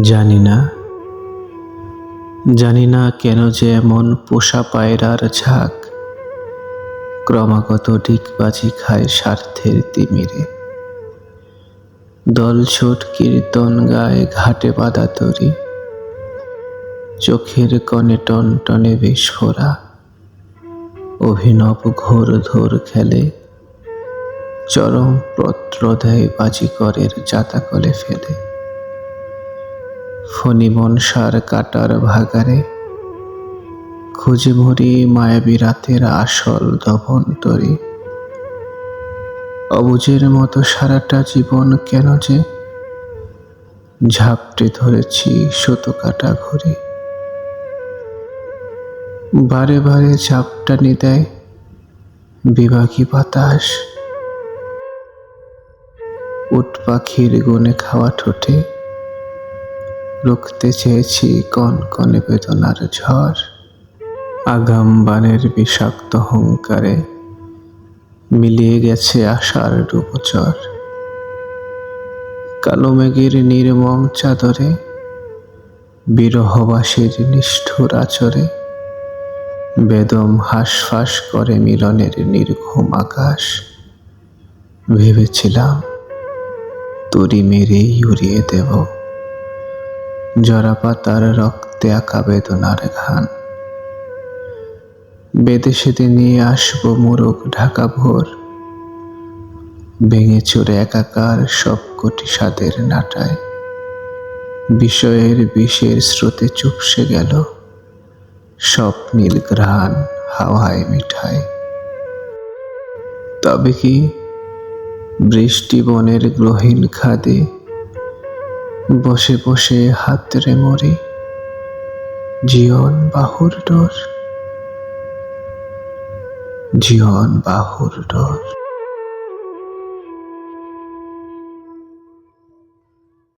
জানি না জানি না কেন যে এমন পোষা পায়রার ঝাঁক ক্রমাগত ডিগবাজি খায় স্বার্থের তিমিরে। দলছুট কীর্তন গায়ে ঘাটে বাঁধা তরি, চোখের কণে টনটনে বিস্ফোরা, অভিনব ঘোর খেলে, চরম পত্র দেয় বাজিকরের জাতাকলে ফেলে। ফণি মনসার কাটার ভাগারে খুঁজে মরি মায়াবী রাতের আসল দভন্তরী। অবুঝের মতো সারাটা জীবন কেন যে ঝাপটে ধরেছি শত কাটা ঘুরে। বারে বারে ঝাপটানি দেয় বিভাগী বাতাস, উট পাখির গুনে খাওয়া ঠোঁটে রুখতে চেয়েছি কনকনে বেদনার ঝড়। আগাম বানের বিষাক্ত হুঙ্কারে মিলিয়ে গেছে আশার ডুবোচর। কালো মেঘের নির্মম চাদরে বিরহবাসীর নিষ্ঠুর আচরে বেদম হাঁসফাঁস করে মিলনের নির্ঘুম আকাশ। ভেবেছিলাম তুড়ি মেরেই উড়িয়ে দেব জরা পাতার রক্তে আঁকা বেদনার ঘান। বেদে সেদে নিয়ে আসবো মুরগ ঢাকা ভোর, ভেঙে চুরে একাকার সব কোটি স্বাদের নাটায়। বিষয়ের বিষের স্রোতে চুপসে গেল সব নীল ঘ্রাণ হাওয়ায় মিঠায়। তবে কি বৃষ্টি বনের গ্রহীণ খাদে বসে বসে হাতড়ে মরি জীবন বাহুর ডোর, জীবন বাহুর ডোর।